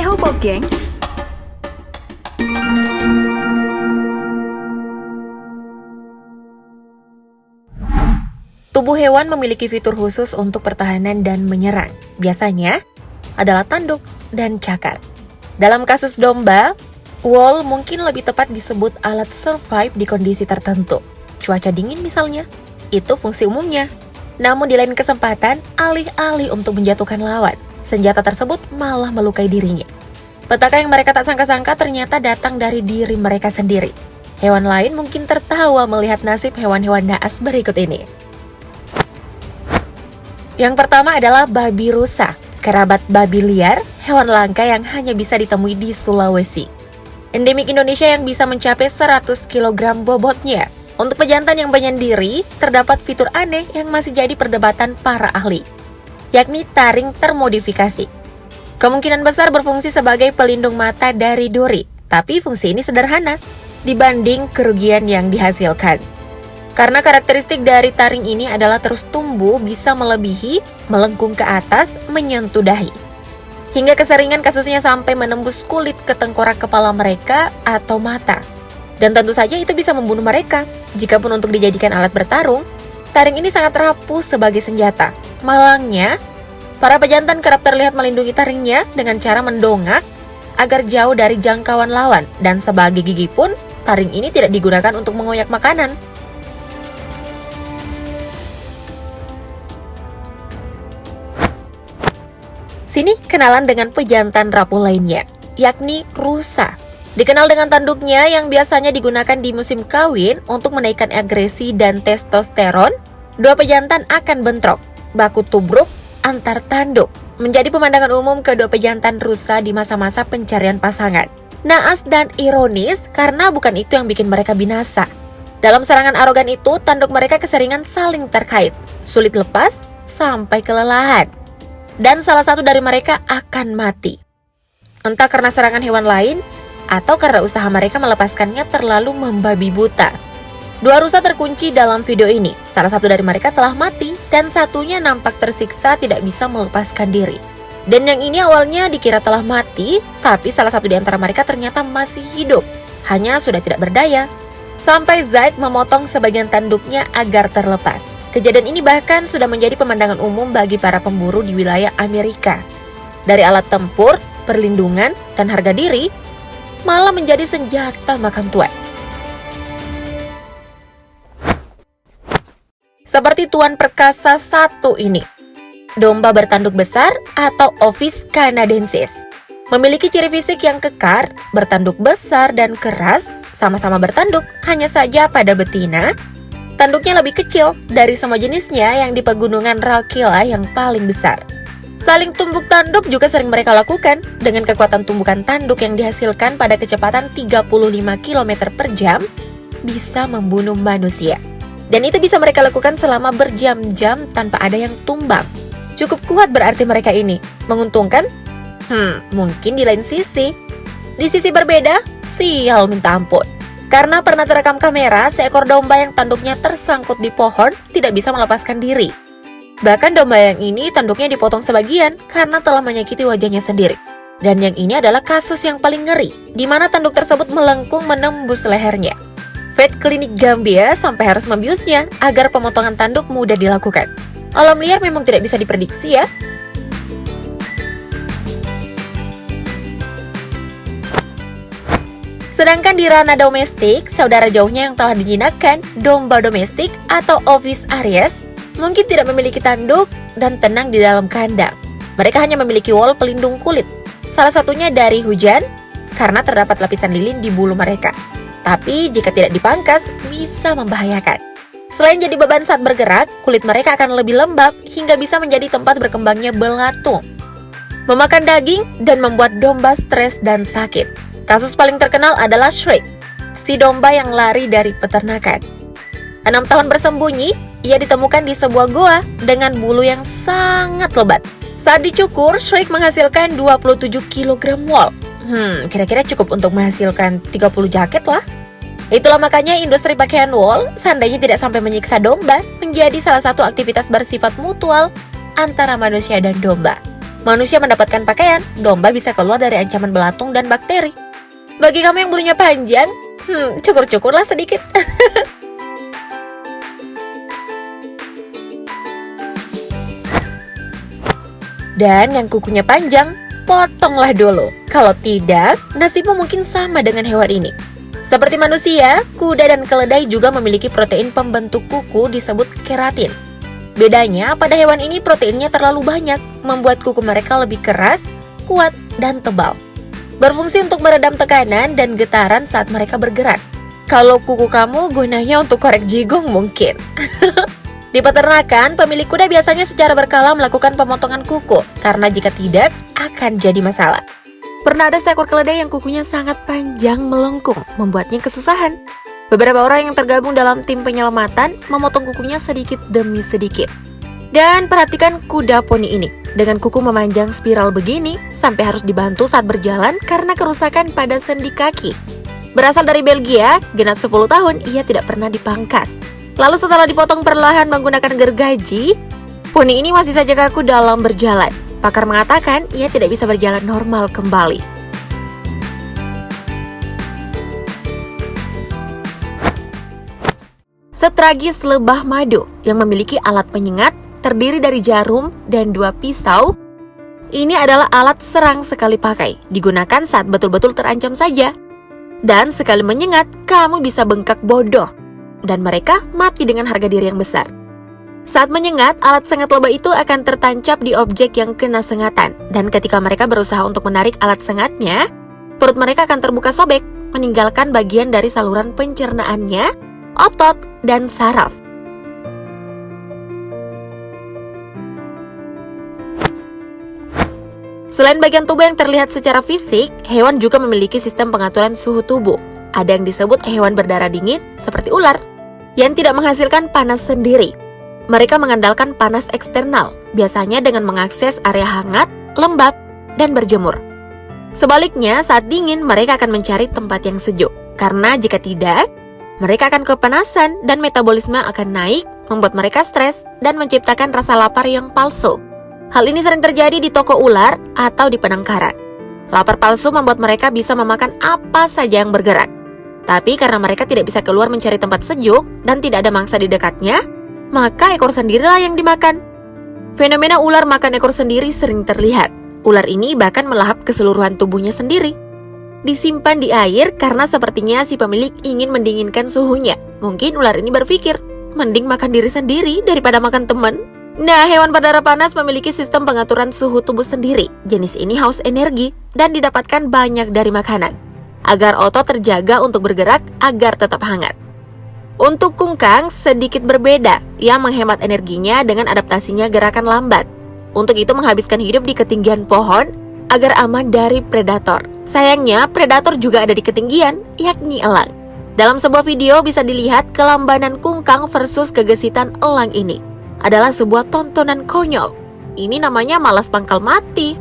Hey Bob gengs. Tubuh hewan memiliki fitur khusus untuk pertahanan dan menyerang. Biasanya adalah tanduk dan cakar. Dalam kasus domba, wall mungkin lebih tepat disebut alat survive di kondisi tertentu. Cuaca dingin misalnya, itu fungsi umumnya. Namun di lain kesempatan, alih-alih untuk menjatuhkan lawan, senjata tersebut malah melukai dirinya. Petaka yang mereka tak sangka-sangka ternyata datang dari diri mereka sendiri. Hewan lain mungkin tertawa melihat nasib hewan-hewan naas berikut ini. Yang pertama adalah babi rusa, kerabat babi liar, hewan langka yang hanya bisa ditemui di Sulawesi. Endemik Indonesia yang bisa mencapai 100 kg bobotnya. Untuk pejantan yang penyendiri, terdapat fitur aneh yang masih jadi perdebatan para ahli, yakni taring termodifikasi. Kemungkinan besar berfungsi sebagai pelindung mata dari duri, tapi fungsi ini sederhana dibanding kerugian yang dihasilkan. Karena karakteristik dari taring ini adalah terus tumbuh bisa melebihi, melengkung ke atas, menyentuh dahi. Hingga keseringan kasusnya sampai menembus kulit ke tengkorak kepala mereka atau mata. Dan tentu saja itu bisa membunuh mereka. Jikapun untuk dijadikan alat bertarung, taring ini sangat rapuh sebagai senjata. Malangnya, para pejantan kerap terlihat melindungi taringnya dengan cara mendongak agar jauh dari jangkauan lawan. Dan sebagai gigi pun, taring ini tidak digunakan untuk mengoyak makanan. Sini kenalan dengan pejantan rapuh lainnya, yakni rusa. Dikenal dengan tanduknya yang biasanya digunakan di musim kawin untuk menaikkan agresi dan testosteron, dua pejantan akan bentrok, baku tubruk antar tanduk, menjadi pemandangan umum kedua pejantan rusa di masa-masa pencarian pasangan. Naas dan ironis karena bukan itu yang bikin mereka binasa. Dalam serangan arogan itu, tanduk mereka keseringan saling terkait, sulit lepas sampai kelelahan. Dan salah satu dari mereka akan mati. Entah karena serangan hewan lain, atau karena usaha mereka melepaskannya terlalu membabi buta. Dua rusa terkunci dalam video ini. Salah satu dari mereka telah mati dan satunya nampak tersiksa tidak bisa melepaskan diri. Dan yang ini awalnya dikira telah mati, tapi salah satu di antara mereka ternyata masih hidup. Hanya sudah tidak berdaya. Sampai Zaid memotong sebagian tanduknya agar terlepas. Kejadian ini bahkan sudah menjadi pemandangan umum bagi para pemburu di wilayah Amerika. Dari alat tempur, perlindungan, dan harga diri, malah menjadi senjata makan tuan. Seperti tuan perkasa satu ini, domba bertanduk besar atau Ovis canadensis. Memiliki ciri fisik yang kekar, bertanduk besar dan keras, sama-sama bertanduk, hanya saja pada betina, tanduknya lebih kecil dari semua jenisnya yang di pegunungan Rocky lah yang paling besar. Saling tumbuk tanduk juga sering mereka lakukan dengan kekuatan tumbukan tanduk yang dihasilkan pada kecepatan 35 km per jam bisa membunuh manusia. Dan itu bisa mereka lakukan selama berjam-jam tanpa ada yang tumbang. Cukup kuat berarti mereka ini. Menguntungkan? Mungkin di lain sisi. Di sisi berbeda, sial minta ampun. Karena pernah terekam kamera, seekor domba yang tanduknya tersangkut di pohon tidak bisa melepaskan diri. Bahkan domba yang ini tanduknya dipotong sebagian karena telah menyakiti wajahnya sendiri. Dan yang ini adalah kasus yang paling ngeri, di mana tanduk tersebut melengkung menembus lehernya. Vet klinik Gambia sampai harus membiusnya agar pemotongan tanduk mudah dilakukan. Alam liar memang tidak bisa diprediksi ya. Sedangkan di ranah domestik, saudara jauhnya yang telah dijinakkan, domba domestik atau Ovis aries, mungkin tidak memiliki tanduk dan tenang di dalam kandang. Mereka hanya memiliki wol pelindung kulit. Salah satunya dari hujan, karena terdapat lapisan lilin di bulu mereka. Tapi jika tidak dipangkas, bisa membahayakan. Selain jadi beban saat bergerak, kulit mereka akan lebih lembab hingga bisa menjadi tempat berkembangnya belatung, memakan daging, dan membuat domba stres dan sakit. Kasus paling terkenal adalah Shrek, si domba yang lari dari peternakan. 6 tahun bersembunyi, ia ditemukan di sebuah goa dengan bulu yang sangat lebat. Saat dicukur, Shrek menghasilkan 27 kg wool. Kira-kira cukup untuk menghasilkan 30 jaket lah. Itulah makanya industri pakaian wool, seandainya tidak sampai menyiksa domba, menjadi salah satu aktivitas bersifat mutual antara manusia dan domba. Manusia mendapatkan pakaian, domba bisa keluar dari ancaman belatung dan bakteri. Bagi kamu yang bulunya panjang, cukur-cukurlah sedikit. Dan yang kukunya panjang, potonglah dulu. Kalau tidak, nasibmu mungkin sama dengan hewan ini. Seperti manusia, kuda dan keledai juga memiliki protein pembentuk kuku disebut keratin. Bedanya, pada hewan ini proteinnya terlalu banyak, membuat kuku mereka lebih keras, kuat, dan tebal. Berfungsi untuk meredam tekanan dan getaran saat mereka bergerak. Kalau kuku kamu gunanya untuk korek jigong mungkin. Di peternakan, pemilik kuda biasanya secara berkala melakukan pemotongan kuku, karena jika tidak, akan jadi masalah. Pernah ada seekor keledai yang kukunya sangat panjang melengkung, membuatnya kesusahan. Beberapa orang yang tergabung dalam tim penyelamatan memotong kukunya sedikit demi sedikit. Dan perhatikan kuda poni ini, dengan kuku memanjang spiral begini, sampai harus dibantu saat berjalan karena kerusakan pada sendi kaki. Berasal dari Belgia, genap 10 tahun, ia tidak pernah dipangkas. Lalu setelah dipotong perlahan menggunakan gergaji, poni ini masih saja kaku dalam berjalan. Pakar mengatakan ia tidak bisa berjalan normal kembali. Setragis lebah madu yang memiliki alat penyengat terdiri dari jarum dan 2 pisau. Ini adalah alat serang sekali pakai, digunakan saat betul-betul terancam saja. Dan sekali menyengat, kamu bisa bengkak bodoh. Dan mereka mati dengan harga diri yang besar. Saat menyengat, alat sengat lebah itu akan tertancap di objek yang kena sengatan. Dan ketika mereka berusaha untuk menarik alat sengatnya, perut mereka akan terbuka sobek, meninggalkan bagian dari saluran pencernaannya, otot, dan saraf. Selain bagian tubuh yang terlihat secara fisik, hewan juga memiliki sistem pengaturan suhu tubuh. Ada yang disebut hewan berdarah dingin, seperti ular, yang tidak menghasilkan panas sendiri. Mereka mengandalkan panas eksternal, biasanya dengan mengakses area hangat, lembab, dan berjemur. Sebaliknya, saat dingin mereka akan mencari tempat yang sejuk. Karena jika tidak, mereka akan kepanasan dan metabolisme akan naik, membuat mereka stres dan menciptakan rasa lapar yang palsu. Hal ini sering terjadi di toko ular atau di penangkaran. Lapar palsu membuat mereka bisa memakan apa saja yang bergerak. Tapi karena mereka tidak bisa keluar mencari tempat sejuk dan tidak ada mangsa di dekatnya, maka ekor sendirilah yang dimakan. Fenomena ular makan ekor sendiri sering terlihat. Ular ini bahkan melahap keseluruhan tubuhnya sendiri. Disimpan di air karena sepertinya si pemilik ingin mendinginkan suhunya. Mungkin ular ini berpikir, mending makan diri sendiri daripada makan teman. Nah, hewan berdarah panas memiliki sistem pengaturan suhu tubuh sendiri. Jenis ini haus energi dan didapatkan banyak dari makanan, agar otot terjaga untuk bergerak agar tetap hangat. Untuk kungkang sedikit berbeda, yang menghemat energinya dengan adaptasinya gerakan lambat. Untuk itu menghabiskan hidup di ketinggian pohon agar aman dari predator. Sayangnya, predator juga ada di ketinggian, yakni elang. Dalam sebuah video bisa dilihat kelambanan kungkang versus kegesitan elang ini. Adalah sebuah tontonan konyol. Ini namanya malas pangkal mati.